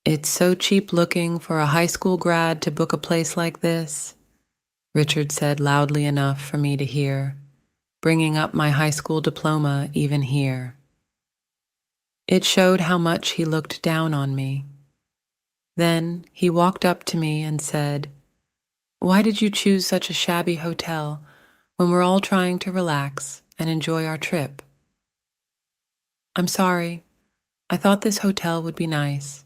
It's so cheap looking for a high school grad to book a place like this, Richard said loudly enough for me to hear, bringing up my high school diploma even here. It showed how much he looked down on me. Then he walked up to me and said, "Why did you choose such a shabby hotel when we're all trying to relax and enjoy our trip?" "I'm sorry. I thought this hotel would be nice.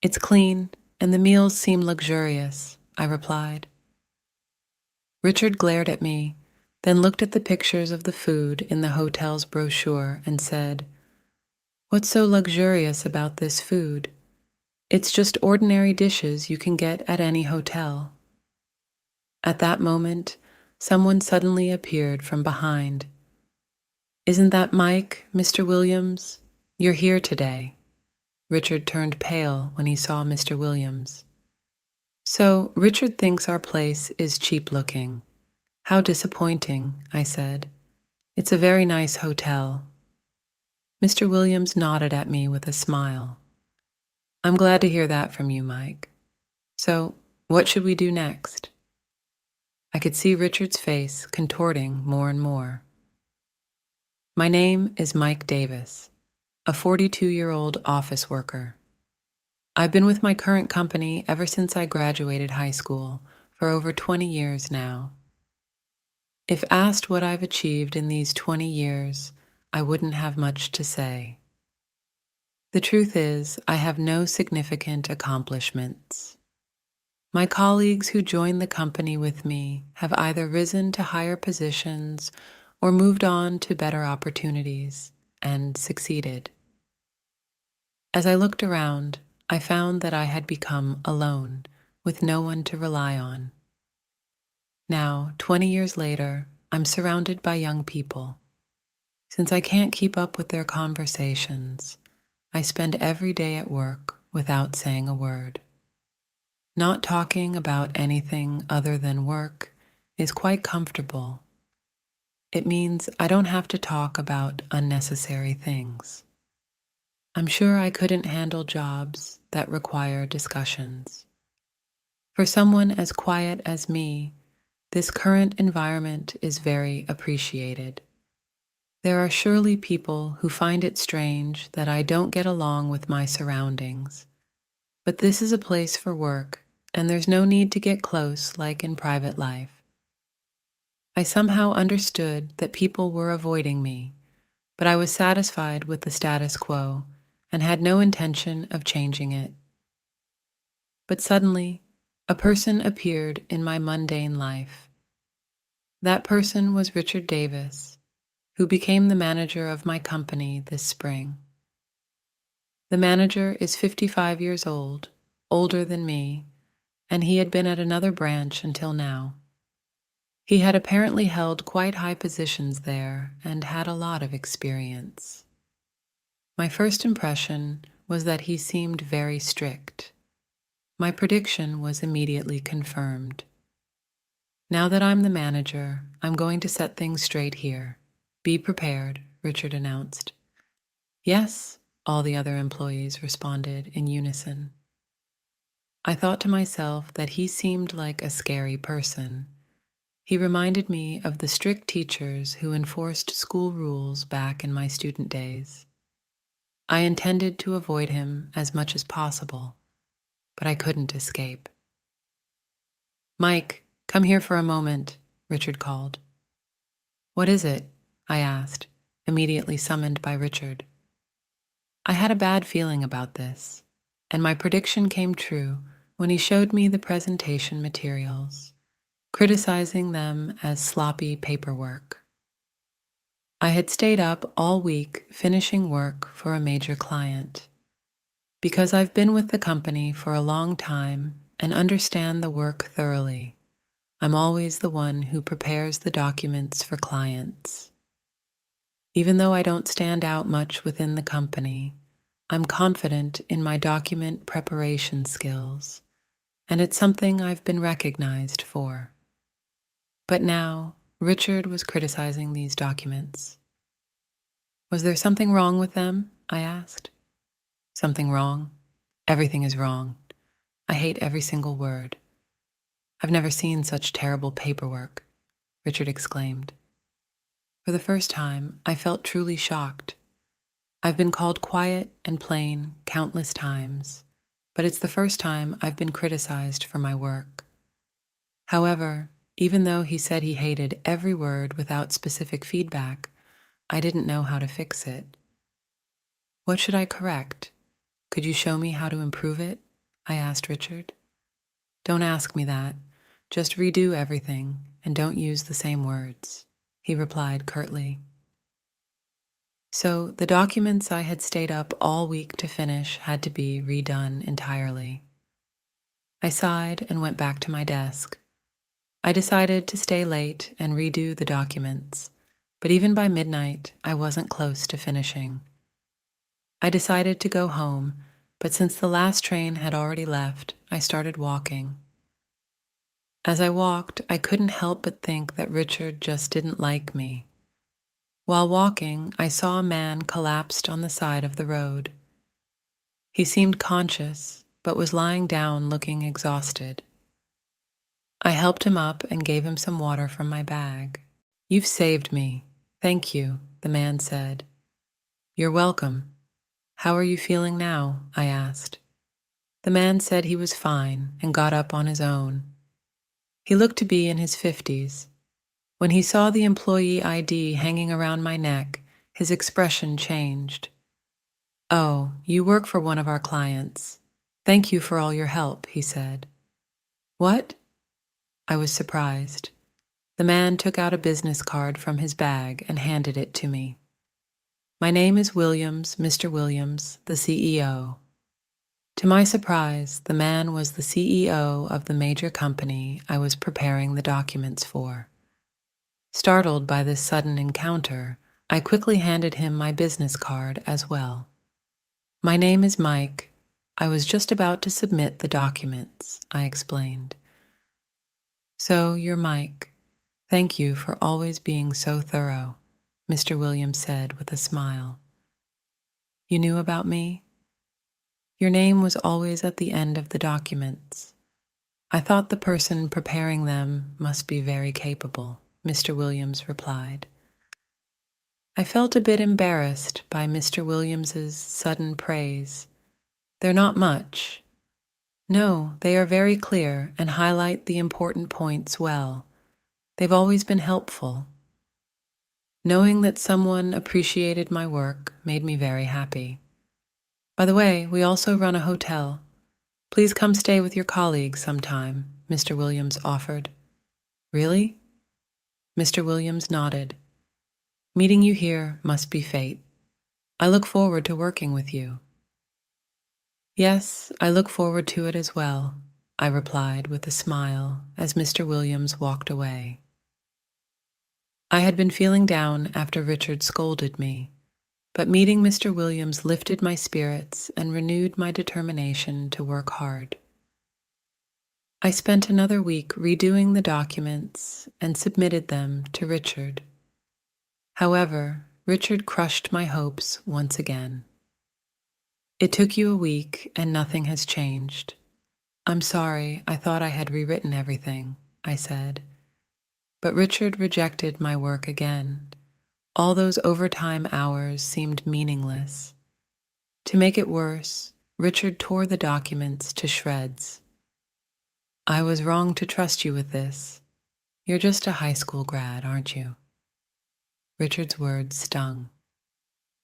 It's clean, and the meals seem luxurious," I replied. Richard glared at me, then looked at the pictures of the food in the hotel's brochure and said, "What's so luxurious about this food? It's just ordinary dishes you can get at any hotel." At that moment, someone suddenly appeared from behind. "Isn't that Mike, Mr. Williams? You're here today." Richard turned pale when he saw Mr. Williams. "So, Richard thinks our place is cheap looking. How disappointing," I said. "It's a very nice hotel." Mr. Williams nodded at me with a smile. "I'm glad to hear that from you, Mike. So, what should we do next?" I could see Richard's face contorting more and more. "My name is Mike Davis, a 42-year-old office worker. I've been with my current company ever since I graduated high school, for over 20 years now. If asked what I've achieved in these 20 years, I wouldn't have much to say. The truth is, I have no significant accomplishments. My colleagues who joined the company with me have either risen to higher positions or moved on to better opportunities and succeeded. As I looked around, I found that I had become alone, with no one to rely on. Now, 20 years later, I'm surrounded by young people. Since I can't keep up with their conversations, I spend every day at work without saying a word. Not talking about anything other than work is quite comfortable. It means I don't have to talk about unnecessary things. I'm sure I couldn't handle jobs that require discussions. For someone as quiet as me, this current environment is very appreciated. There are surely people who find it strange that I don't get along with my surroundings, but this is a place for work, and there's no need to get close like in private life. I somehow understood that people were avoiding me, but I was satisfied with the status quo and had no intention of changing it. But suddenly, a person appeared in my mundane life. That person was Richard Davis, who became the manager of my company this spring. The manager is 55 years old, older than me, and he had been at another branch until now. He had apparently held quite high positions there and had a lot of experience. My first impression was that he seemed very strict. My prediction was immediately confirmed. "Now that I'm the manager, I'm going to set things straight here. Be prepared," Richard announced. "Yes," all the other employees responded in unison. I thought to myself that he seemed like a scary person. He reminded me of the strict teachers who enforced school rules back in my student days. I intended to avoid him as much as possible, but I couldn't escape. "Mike, come here for a moment," Richard called. "What is it?" I asked, immediately summoned by Richard. I had a bad feeling about this, and my prediction came true when he showed me the presentation materials, criticizing them as sloppy paperwork. I had stayed up all week finishing work for a major client. Because I've been with the company for a long time and understand the work thoroughly, I'm always the one who prepares the documents for clients. Even though I don't stand out much within the company, I'm confident in my document preparation skills, and it's something I've been recognized for. But now, Richard was criticizing these documents. Was there something wrong with them? I asked. "Something wrong? Everything is wrong. I hate every single word. I've never seen such terrible paperwork, Richard exclaimed. For the first time, I felt truly shocked. I've been called quiet and plain countless times, but it's the first time I've been criticized for my work. However, even though he said he hated every word without specific feedback, I didn't know how to fix it. What should I correct? Could you show me how to improve it? I asked Richard. Don't ask me that. Just redo everything and don't use the same words, he replied curtly. So the documents I had stayed up all week to finish had to be redone entirely. I sighed and went back to my desk. I decided to stay late and redo the documents, but even by midnight, I wasn't close to finishing. I decided to go home, but since the last train had already left, I started walking. As I walked, I couldn't help but think that Richard just didn't like me. While walking, I saw a man collapsed on the side of the road. He seemed conscious, but was lying down looking exhausted. I helped him up and gave him some water from my bag. You've saved me. Thank you, the man said. You're welcome. How are you feeling now? I asked. The man said he was fine and got up on his own. He looked to be in his 50s. When he saw the employee ID hanging around my neck, his expression changed. Oh, you work for one of our clients. Thank you for all your help, he said. What? I was surprised. The man took out a business card from his bag and handed it to me. My name is Williams, Mr. Williams, the CEO. To my surprise, the man was the CEO of the major company I was preparing the documents for. Startled by this sudden encounter, I quickly handed him my business card as well. My name is Mike. I was just about to submit the documents, I explained. So you're Mike. Thank you for always being so thorough, Mr. Williams said with a smile. You knew about me? Your name was always at the end of the documents. I thought the person preparing them must be very capable, Mr. Williams replied. I felt a bit embarrassed by Mr. Williams's sudden praise. They're not much. No, they are very clear and highlight the important points well. They've always been helpful. Knowing that someone appreciated my work made me very happy. By the way, we also run a hotel. Please come stay with your colleagues sometime, Mr. Williams offered. Really? Mr. Williams nodded. Meeting you here must be fate. I look forward to working with you. Yes, I look forward to it as well, I replied with a smile as Mr. Williams walked away. I had been feeling down after Richard scolded me, but meeting Mr. Williams lifted my spirits and renewed my determination to work hard. I spent another week redoing the documents and submitted them to Richard. However, Richard crushed my hopes once again. It took you a week and nothing has changed. I'm sorry, I thought I had rewritten everything, I said. But Richard rejected my work again. All those overtime hours seemed meaningless. To make it worse, Richard tore the documents to shreds. I was wrong to trust you with this. You're just a high school grad, aren't you? Richard's words stung.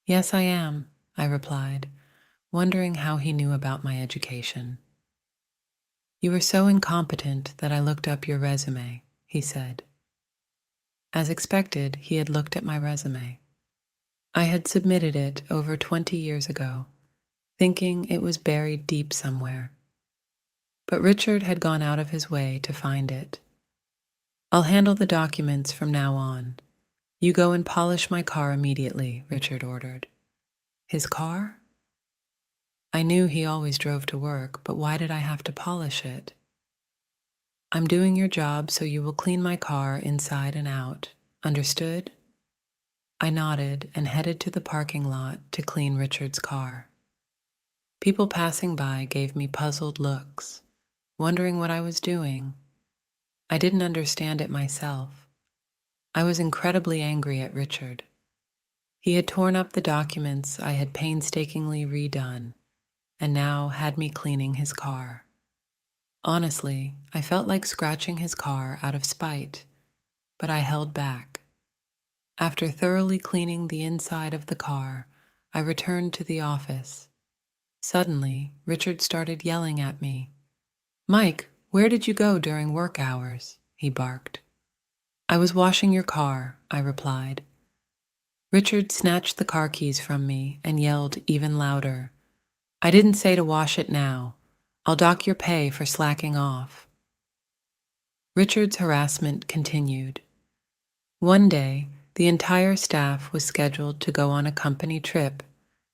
Yes, I am, I replied, wondering how he knew about my education. You were so incompetent that I looked up your resume, he said. As expected, he had looked at my resume. I had submitted it over 20 years ago, thinking it was buried deep somewhere. But Richard had gone out of his way to find it. I'll handle the documents from now on. You go and polish my car immediately, Richard ordered. His car? I knew he always drove to work, but why did I have to polish it? I'm doing your job, so you will clean my car inside and out. Understood? I nodded and headed to the parking lot to clean Richard's car. People passing by gave me puzzled looks, wondering what I was doing. I didn't understand it myself. I was incredibly angry at Richard. He had torn up the documents I had painstakingly redone, and now had me cleaning his car. Honestly, I felt like scratching his car out of spite, but I held back. After thoroughly cleaning the inside of the car, I returned to the office. Suddenly, Richard started yelling at me. "Mike, where did you go during work hours?" he barked. "I was washing your car," I replied. Richard snatched the car keys from me and yelled even louder. "I didn't say to wash it now. I'll dock your pay for slacking off." Richard's harassment continued. One day, the entire staff was scheduled to go on a company trip,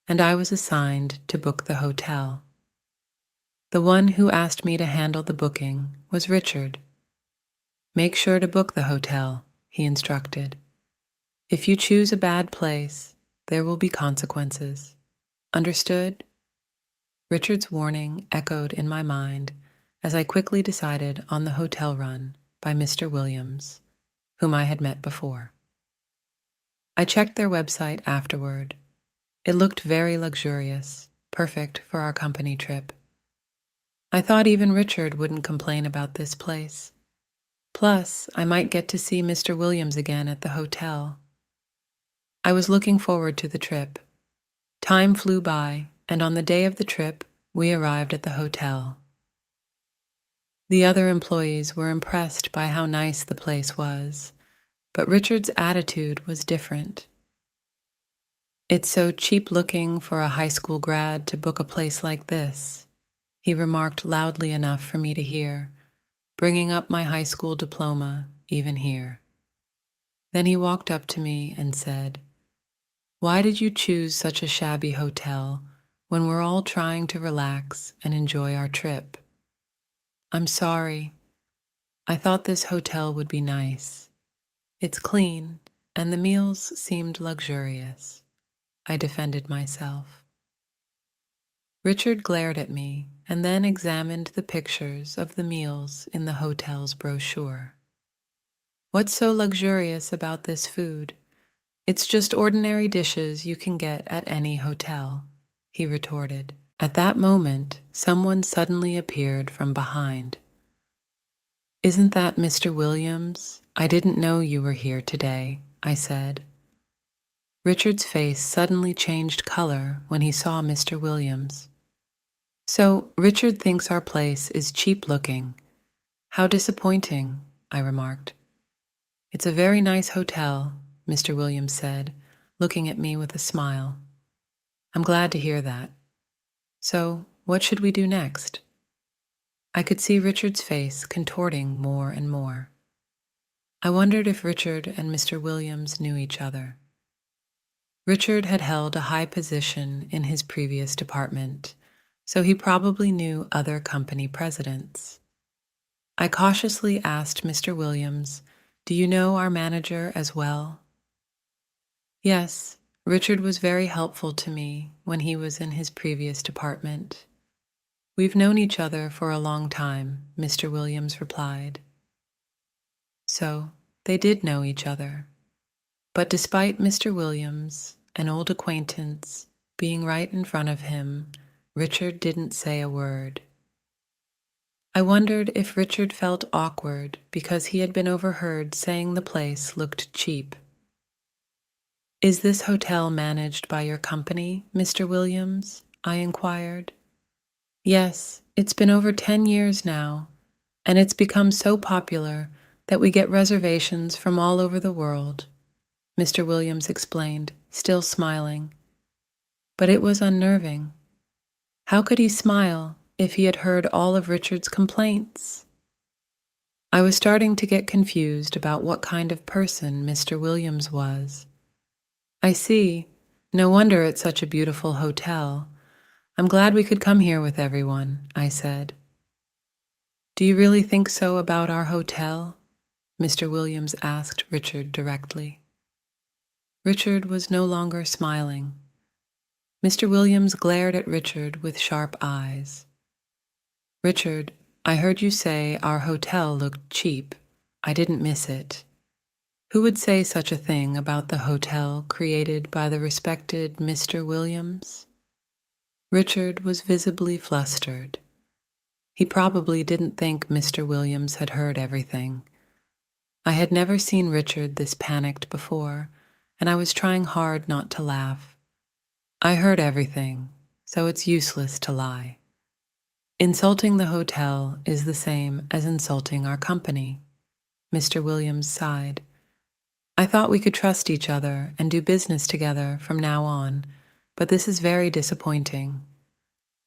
and I was assigned to book the hotel. The one who asked me to handle the booking was Richard. "Make sure to book the hotel," he instructed. "If you choose a bad place, there will be consequences. Understood?" Richard's warning echoed in my mind as I quickly decided on the hotel run by Mr. Williams, whom I had met before. I checked their website afterward. It looked very luxurious, perfect for our company trip. I thought even Richard wouldn't complain about this place. Plus, I might get to see Mr. Williams again at the hotel. I was looking forward to the trip. Time flew by, and on the day of the trip, we arrived at the hotel. The other employees were impressed by how nice the place was, but Richard's attitude was different. "It's so cheap looking for a high school grad to book a place like this," he remarked loudly enough for me to hear, bringing up my high school diploma even here. Then he walked up to me and said, "Why did you choose such a shabby hotel when we're all trying to relax and enjoy our trip?" "I'm sorry. I thought this hotel would be nice. It's clean, and the meals seemed luxurious," I defended myself. Richard glared at me and then examined the pictures of the meals in the hotel's brochure. "What's so luxurious about this food? It's just ordinary dishes you can get at any hotel," he retorted. At that moment, someone suddenly appeared from behind. "Isn't that Mr. Williams? I didn't know you were here today," I said. Richard's face suddenly changed color when he saw Mr. Williams. "So, Richard thinks our place is cheap looking. How disappointing," I remarked. "It's a very nice hotel," Mr. Williams said, looking at me with a smile. "I'm glad to hear that. So, what should we do next?" I could see Richard's face contorting more and more. I wondered if Richard and Mr. Williams knew each other. Richard had held a high position in his previous department, so he probably knew other company presidents. I cautiously asked Mr. Williams, "Do you know our manager as well?" "Yes, Richard was very helpful to me when he was in his previous department. We've known each other for a long time," Mr. Williams replied. So, they did know each other. But despite Mr. Williams, an old acquaintance, being right in front of him, Richard didn't say a word. I wondered if Richard felt awkward because he had been overheard saying the place looked cheap. "Is this hotel managed by your company, Mr. Williams?" I inquired. "Yes, it's been over 10 years now, and it's become so popular that we get reservations from all over the world," Mr. Williams explained, still smiling. But it was unnerving. How could he smile if he had heard all of Richard's complaints? I was starting to get confused about what kind of person Mr. Williams was. "I see. No wonder it's such a beautiful hotel. I'm glad we could come here with everyone," I said. "Do you really think so about our hotel?" Mr. Williams asked Richard directly. Richard was no longer smiling. Mr. Williams glared at Richard with sharp eyes. Richard, I heard you say our hotel looked cheap. I didn't miss it. Who would say such a thing about the hotel created by the respected Mr. Williams? Richard was visibly flustered. He probably didn't think Mr. Williams had heard everything. I had never seen Richard this panicked before, and I was trying hard not to laugh. I heard everything, so it's useless to lie. Insulting the hotel is the same as insulting our company. Mr. Williams sighed. I thought we could trust each other and do business together from now on, but this is very disappointing.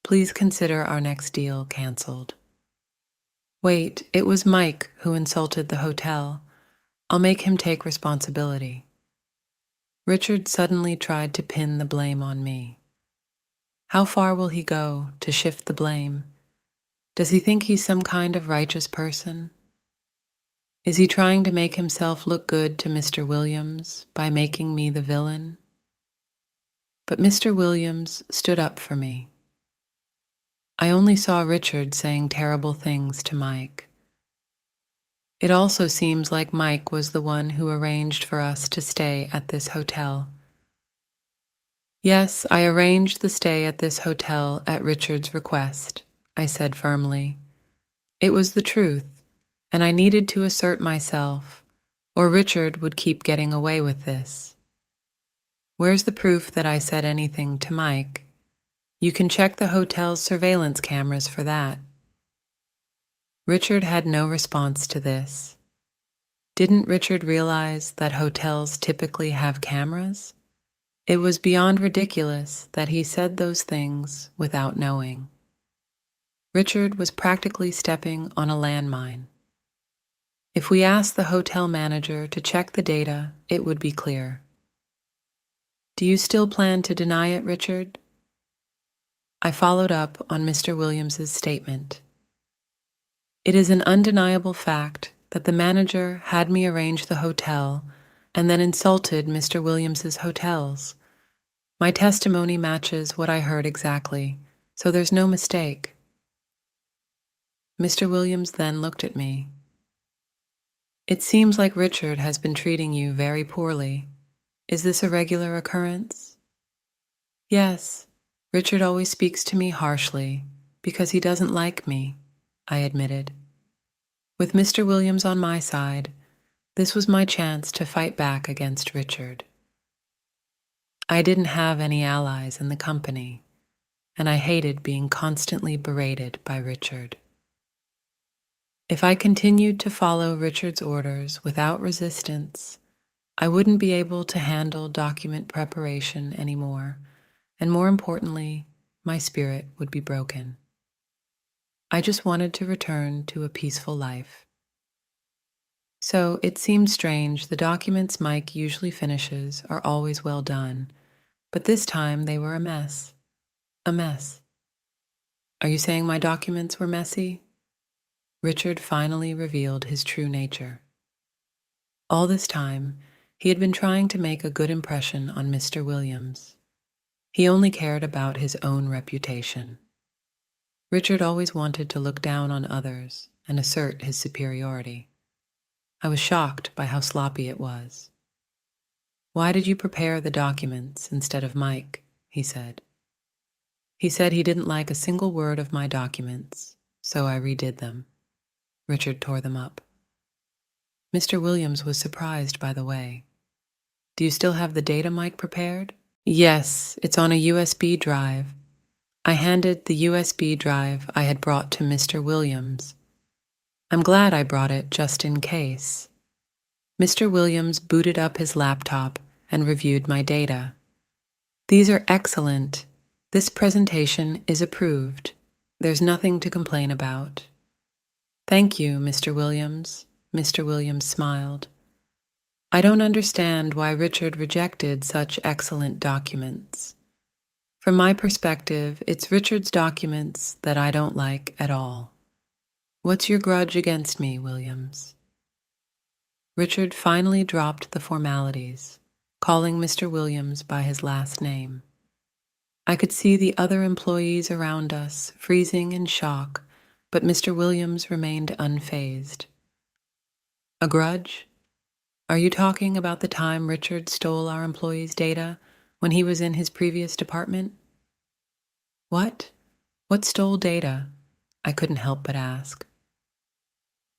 Please consider our next deal canceled. Wait, it was Mike who insulted the hotel. I'll make him take responsibility. Richard suddenly tried to pin the blame on me. How far will he go to shift the blame? Does he think he's some kind of righteous person? Is he trying to make himself look good to Mr. Williams by making me the villain? But Mr. Williams stood up for me. I only saw Richard saying terrible things to Mike. It also seems like Mike was the one who arranged for us to stay at this hotel. Yes, I arranged the stay at this hotel at Richard's request, I said firmly. It was the truth, and I needed to assert myself, or Richard would keep getting away with this. Where's the proof that I said anything to Mike? You can check the hotel's surveillance cameras for that. Richard had no response to this. Didn't Richard realize that hotels typically have cameras? It was beyond ridiculous that he said those things without knowing. Richard was practically stepping on a landmine. If we asked the hotel manager to check the data, it would be clear. Do you still plan to deny it, Richard? I followed up on Mr. Williams's statement. It is an undeniable fact that the manager had me arrange the hotel and then insulted Mr. Williams's hotels. My testimony matches what I heard exactly, so there's no mistake. Mr. Williams then looked at me. It seems like Richard has been treating you very poorly. Is this a regular occurrence? Yes, Richard always speaks to me harshly because he doesn't like me, I admitted. With Mr. Williams on my side, this was my chance to fight back against Richard. I didn't have any allies in the company, and I hated being constantly berated by Richard. If I continued to follow Richard's orders without resistance, I wouldn't be able to handle document preparation anymore, and more importantly, my spirit would be broken. I just wanted to return to a peaceful life. So it seemed strange the documents Mike usually finishes are always well done, but this time they were a mess. A mess. Are you saying my documents were messy? Richard finally revealed his true nature. All this time, he had been trying to make a good impression on Mr. Williams. He only cared about his own reputation. Richard always wanted to look down on others and assert his superiority. I was shocked by how sloppy it was. Why did you prepare the documents instead of Mike? He said. He said he didn't like a single word of my documents, so I redid them. Richard tore them up. Mr. Williams was surprised by the way. Do you still have the data Mike prepared? Yes, it's on a USB drive. I handed the USB drive I had brought to Mr. Williams. I'm glad I brought it just in case. Mr. Williams booted up his laptop and reviewed my data. These are excellent. This presentation is approved. There's nothing to complain about. Thank you, Mr. Williams. Mr. Williams smiled. I don't understand why Richard rejected such excellent documents. From my perspective, it's Richard's documents that I don't like at all. What's your grudge against me, Williams? Richard finally dropped the formalities, calling Mr. Williams by his last name. I could see the other employees around us freezing in shock, but Mr. Williams remained unfazed. A grudge? Are you talking about the time Richard stole our employees' data when he was in his previous department? What? What stole data? I couldn't help but ask.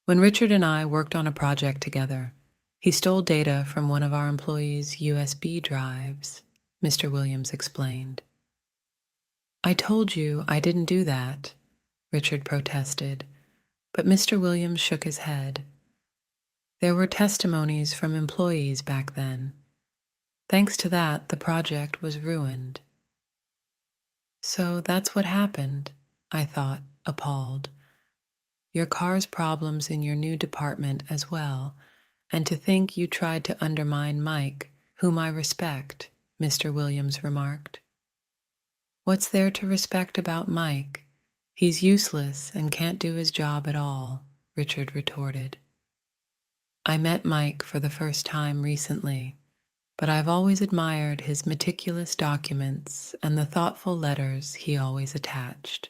When Richard and I worked on a project together, he stole data from one of our employees' USB drives, Mr. Williams explained. I told you I didn't do that, Richard protested, but Mr. Williams shook his head. There were testimonies from employees back then. Thanks to that, the project was ruined. So that's what happened, I thought, appalled. Your car's problems in your new department as well, and to think you tried to undermine Mike, whom I respect, Mr. Williams remarked. What's there to respect about Mike? He's useless and can't do his job at all, Richard retorted. I met Mike for the first time recently, but I've always admired his meticulous documents and the thoughtful letters he always attached,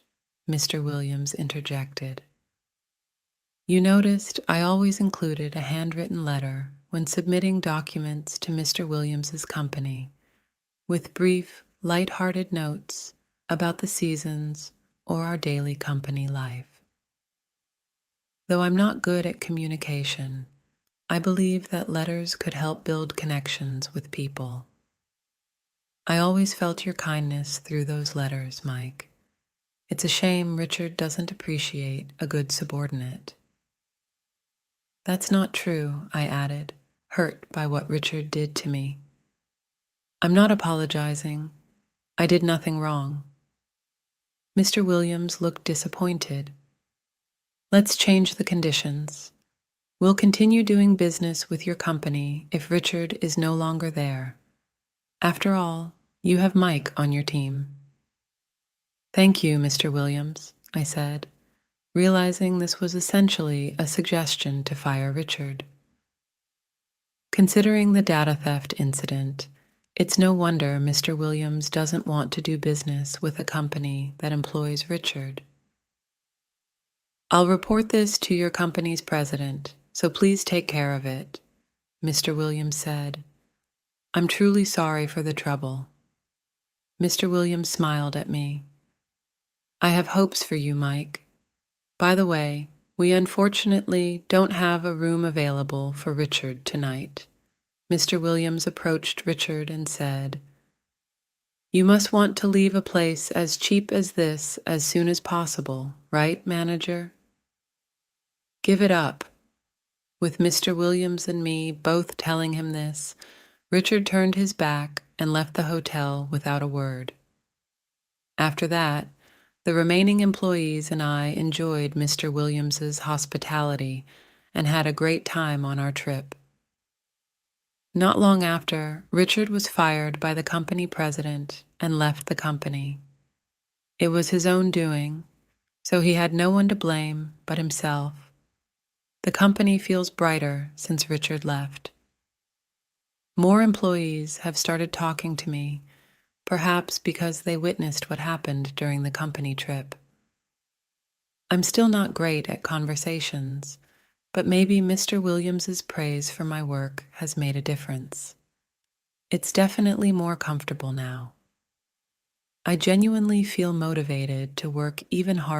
Mr. Williams interjected. You noticed I always included a handwritten letter when submitting documents to Mr. Williams's company, with brief, light-hearted notes about the seasons or our daily company life. Though I'm not good at communication, I believe that letters could help build connections with people. I always felt your kindness through those letters, Mike. It's a shame Richard doesn't appreciate a good subordinate. That's not true, I added, hurt by what Richard did to me. I'm not apologizing. I did nothing wrong. Mr. Williams looked disappointed. Let's change the conditions. We'll continue doing business with your company if Richard is no longer there. After all, you have Mike on your team. Thank you, Mr. Williams, I said, realizing this was essentially a suggestion to fire Richard. Considering the data theft incident, it's no wonder Mr. Williams doesn't want to do business with a company that employs Richard. I'll report this to your company's president, so please take care of it, Mr. Williams said. I'm truly sorry for the trouble. Mr. Williams smiled at me. I have hopes for you, Mike. By the way, we unfortunately don't have a room available for Richard tonight. Mr. Williams approached Richard and said, You must want to leave a place as cheap as this as soon as possible, right, manager? Give it up. With Mr. Williams and me both telling him this, Richard turned his back and left the hotel without a word. After that, the remaining employees and I enjoyed Mr. Williams's hospitality and had a great time on our trip. Not long after, Richard was fired by the company president and left the company. It was his own doing, so he had no one to blame but himself. The company feels brighter since Richard left. More employees have started talking to me, perhaps because they witnessed what happened during the company trip. I'm still not great at conversations, but maybe Mr. Williams's praise for my work has made a difference. It's definitely more comfortable now. I genuinely feel motivated to work even harder.